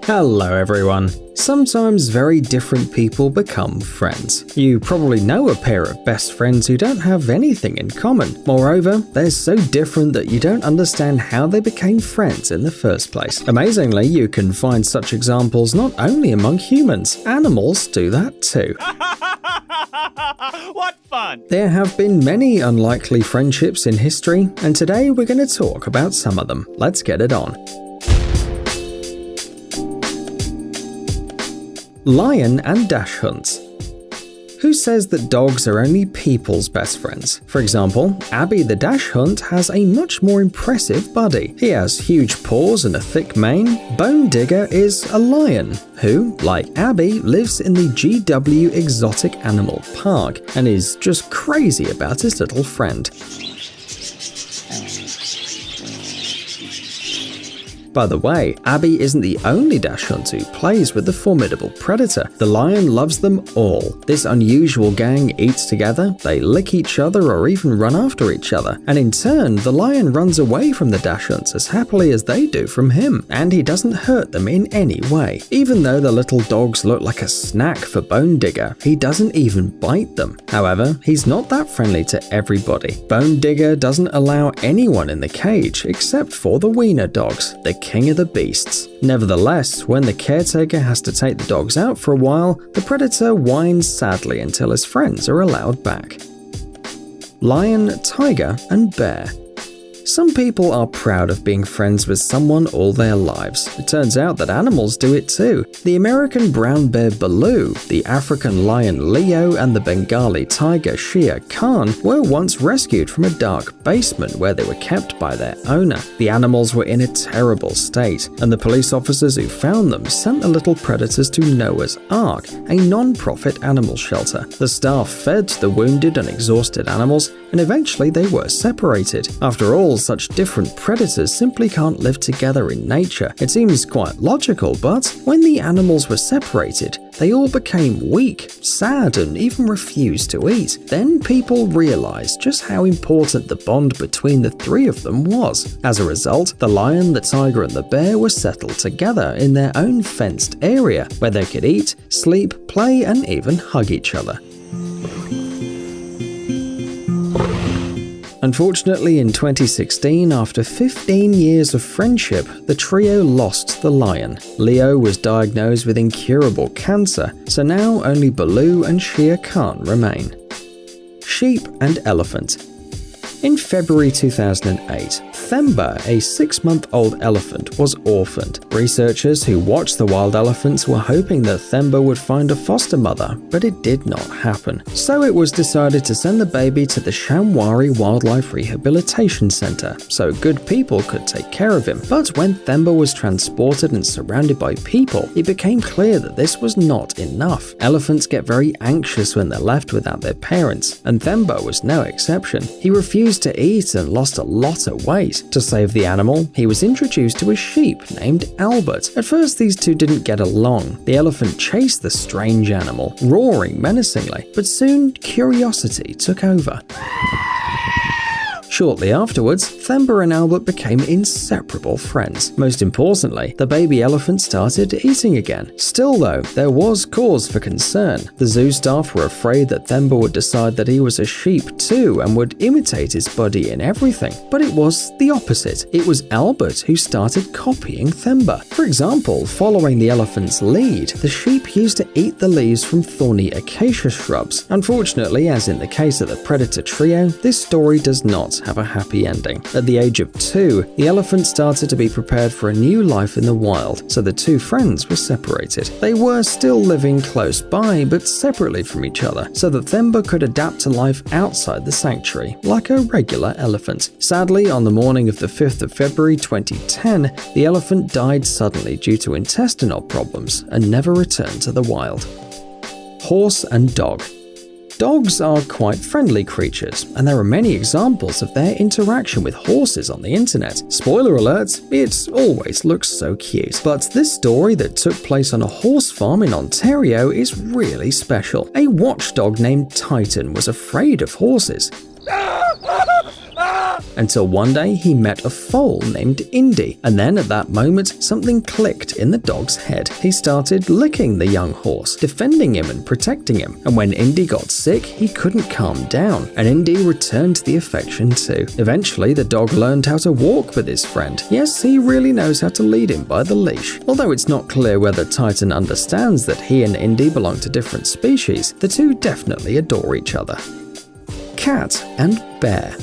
Hello everyone. Sometimes very different people become friends. You probably know a pair of best friends who don't have anything in common. Moreover, they're so different that you don't understand how they became friends in the first place. Amazingly, you can find such examples not only among humans, animals do that too. What fun! There have been many unlikely friendships in history, and today we're going to talk about some of them. Let's get it on. Lion and dash hunts. Who says that dogs are only people's best friends? For example, Abby the dash hunt has a much more impressive body. He has huge paws and a thick mane. Bone Digger is a lion who, like Abby, lives in the GW Exotic Animal Park and is just crazy about his little friend. By the way, Abby isn't the only dash hunt who plays with the formidable predator. The lion loves them all. This unusual gang eats together, they lick each other or even run after each other, and in turn, the lion runs away from the dash hunts as happily as they do from him, and he doesn't hurt them in any way. Even though the little dogs look like a snack for Bone Digger, he doesn't even bite them. However, he's not that friendly to everybody. Bone Digger doesn't allow anyone in the cage except for the wiener dogs, the king of the beasts. Nevertheless, when the caretaker has to take the dogs out for a while, the predator whines sadly until his friends are allowed back. Lion, tiger, and bear. Some people are proud of being friends with someone all their lives. It turns out that animals do it too. The American brown bear Baloo, the African lion Leo, and the Bengali tiger Shere Khan were once rescued from a dark basement where they were kept by their owner. The animals were in a terrible state, and the police officers who found them sent the little predators to Noah's Ark, a non-profit animal shelter. The staff fed the wounded and exhausted animals, and eventually they were separated. After all, such different predators simply can't live together in nature. It seems quite logical, but when the animals were separated, they all became weak, sad, and even refused to eat. Then people realized just how important the bond between the three of them was. As a result, the lion, the tiger, and the bear were settled together in their own fenced area where they could eat, sleep, play, and even hug each other. Unfortunately, in 2016, after 15 years of friendship, the trio lost the lion. Leo was diagnosed with incurable cancer, so now only Baloo and Shere Khan remain. Sheep and elephant. In February 2008, Themba, a 6-month-old elephant, was orphaned. Researchers who watched the wild elephants were hoping that Themba would find a foster mother, but it did not happen. So it was decided to send the baby to the Shamwari Wildlife Rehabilitation Center, so good people could take care of him. But when Themba was transported and surrounded by people, it became clear that this was not enough. Elephants get very anxious when they're left without their parents, and Themba was no exception. He refused to eat and lost a lot of weight. To save the animal, he was introduced to a sheep named Albert. At first, these two didn't get along. The elephant chased the strange animal, roaring menacingly, but soon curiosity took over. Shortly afterwards, Themba and Albert became inseparable friends. Most importantly, the baby elephant started eating again. Still though, there was cause for concern. The zoo staff were afraid that Themba would decide that he was a sheep too and would imitate his buddy in everything. But it was the opposite. It was Albert who started copying Themba. For example, following the elephant's lead, the sheep used to eat the leaves from thorny acacia shrubs. Unfortunately, as in the case of the predator trio, this story does not have a happy ending. At the age of 2, the elephant started to be prepared for a new life in the wild, so the two friends were separated. They were still living close by, but separately from each other, so that Themba could adapt to life outside the sanctuary, like a regular elephant. Sadly, on the morning of the 5th of February 2010, the elephant died suddenly due to intestinal problems and never returned to the wild. Horse and dog. Dogs are quite friendly creatures, and there are many examples of their interaction with horses on the internet. Spoiler alert, it always looks so cute. But this story that took place on a horse farm in Ontario is really special. A watchdog named Titan was afraid of horses. until one day he met a foal named Indy, and then at that moment something clicked in the dog's head. He started licking the young horse, defending him and protecting him, and when Indy got sick he couldn't calm down, and Indy returned the affection too. Eventually the dog learned how to walk with his friend. Yes, he really knows how to lead him by the leash. Although it's not clear whether Titan understands that he and Indy belong to different species, the two definitely adore each other. Cat and bear.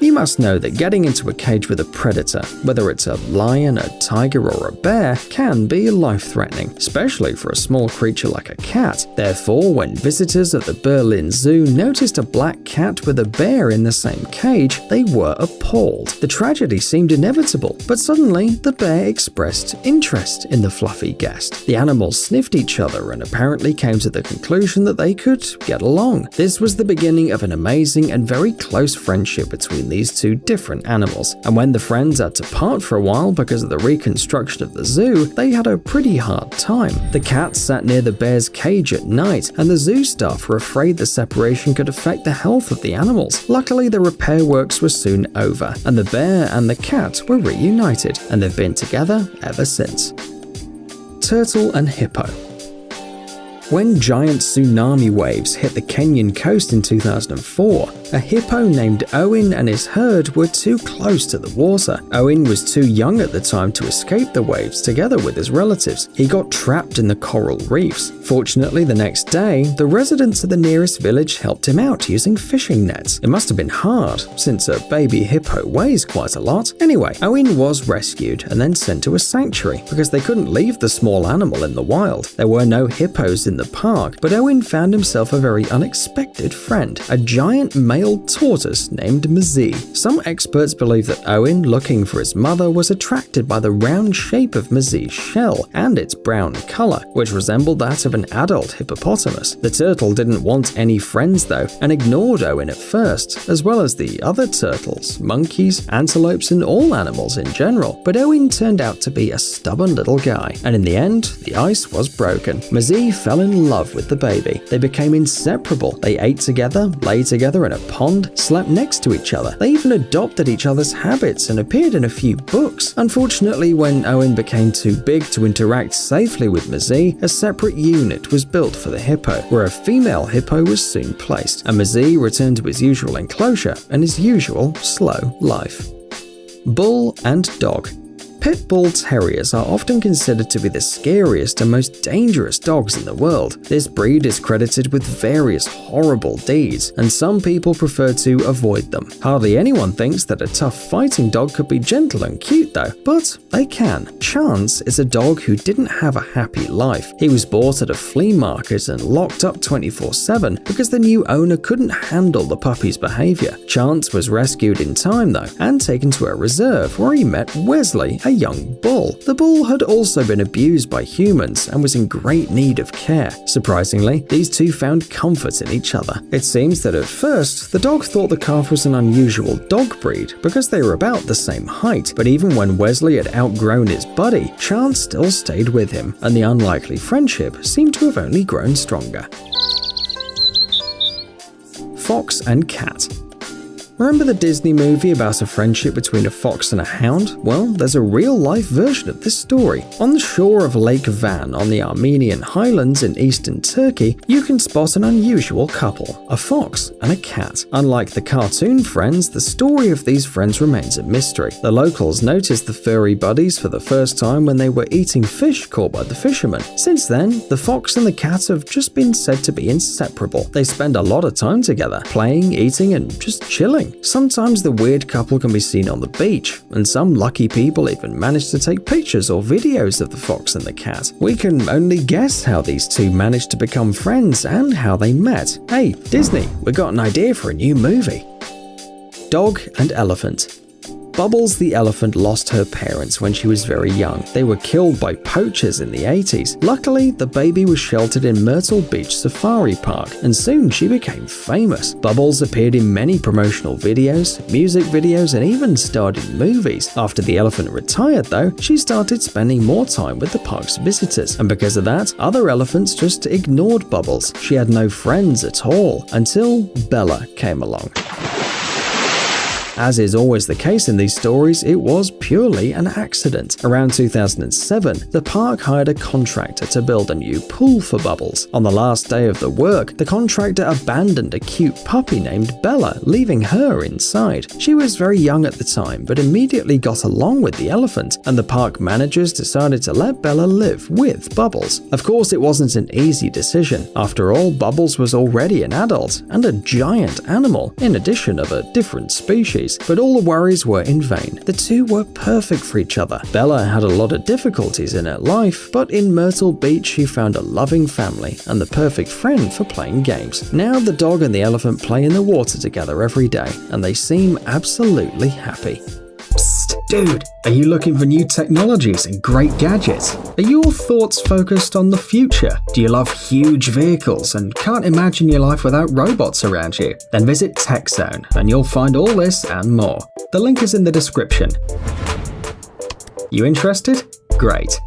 You must know that getting into a cage with a predator, whether it's a lion, a tiger, or a bear, can be life-threatening, especially for a small creature like a cat. Therefore, when visitors at the Berlin Zoo noticed a black cat with a bear in the same cage, they were appalled. The tragedy seemed inevitable, but suddenly the bear expressed interest in the fluffy guest. The animals sniffed each other and apparently came to the conclusion that they could get along. This was the beginning of an amazing and very close friendship between these two different animals, and when the friends had to part for a while because of the reconstruction of the zoo, they had a pretty hard time. The cat sat near the bear's cage at night, and the zoo staff were afraid the separation could affect the health of the animals. Luckily, the repair works were soon over, and the bear and the cat were reunited, and they've been together ever since. Turtle and hippo. When giant tsunami waves hit the Kenyan coast in 2004, a hippo named Owen and his herd were too close to the water. Owen was too young at the time to escape the waves together with his relatives. He got trapped in the coral reefs. Fortunately, the next day, the residents of the nearest village helped him out using fishing nets. It must have been hard, since a baby hippo weighs quite a lot. Anyway, Owen was rescued and then sent to a sanctuary because they couldn't leave the small animal in the wild. There were no hippos in the park, but Owen found himself a very unexpected friend, a giant male tortoise named Mzee. Some experts believe that Owen, looking for his mother, was attracted by the round shape of Mzee's shell and its brown color, which resembled that of an adult hippopotamus. The turtle didn't want any friends though, and ignored Owen at first, as well as the other turtles, monkeys, antelopes, and all animals in general. But Owen turned out to be a stubborn little guy, and in the end, the ice was broken. Mzee fell in love with the baby. They became inseparable. They ate together, lay together in a pond, slept next to each other. They even adopted each other's habits and appeared in a few books. Unfortunately, when Owen became too big to interact safely with Mzee, a separate unit was built for the hippo, where a female hippo was soon placed, and Mzee returned to his usual enclosure and his usual slow life. Bull and dog. Pit bull terriers are often considered to be the scariest and most dangerous dogs in the world. This breed is credited with various horrible deeds, and some people prefer to avoid them. Hardly anyone thinks that a tough fighting dog could be gentle and cute though, but they can. Chance is a dog who didn't have a happy life. He was bought at a flea market and locked up 24/7 because the new owner couldn't handle the puppy's behavior. Chance was rescued in time though, and taken to a reserve where he met Wesley, a young bull. The bull had also been abused by humans and was in great need of care. Surprisingly, these two found comfort in each other. It seems that at first, the dog thought the calf was an unusual dog breed because they were about the same height, but even when Wesley had outgrown his buddy, Chance still stayed with him, and the unlikely friendship seemed to have only grown stronger. Fox and cat. Remember the Disney movie about a friendship between a fox and a hound? Well, there's a real-life version of this story. On the shore of Lake Van on the Armenian highlands in eastern Turkey, you can spot an unusual couple, a fox and a cat. Unlike the cartoon friends, the story of these friends remains a mystery. The locals noticed the furry buddies for the first time when they were eating fish caught by the fishermen. Since then, the fox and the cat have just been said to be inseparable. They spend a lot of time together, playing, eating, and just chilling. Sometimes the weird couple can be seen on the beach, and some lucky people even manage to take pictures or videos of the fox and the cat. We can only guess how these two managed to become friends and how they met. Hey, Disney, we got an idea for a new movie. Dog and elephant. Bubbles the elephant lost her parents when she was very young. They were killed by poachers in the 80s. Luckily, the baby was sheltered in Myrtle Beach Safari Park, and soon she became famous. Bubbles appeared in many promotional videos, music videos, and even starred in movies. After the elephant retired though, she started spending more time with the park's visitors, and because of that, other elephants just ignored Bubbles. She had no friends at all, until Bella came along. As is always the case in these stories, it was purely an accident. Around 2007, the park hired a contractor to build a new pool for Bubbles. On the last day of the work, the contractor abandoned a cute puppy named Bella, leaving her inside. She was very young at the time, but immediately got along with the elephant, and the park managers decided to let Bella live with Bubbles. Of course, it wasn't an easy decision. After all, Bubbles was already an adult and a giant animal, in addition of a different species. But all the worries were in vain. The two were perfect for each other. Bella had a lot of difficulties in her life, but in Myrtle Beach she found a loving family and the perfect friend for playing games. Now the dog and the elephant play in the water together every day, and they seem absolutely happy. Psst, dude, are you looking for new technologies and great gadgets? Are your thoughts focused on the future? Do you love huge vehicles and can't imagine your life without robots around you? Then visit TechZone and you'll find all this and more. The link is in the description. You interested? Great.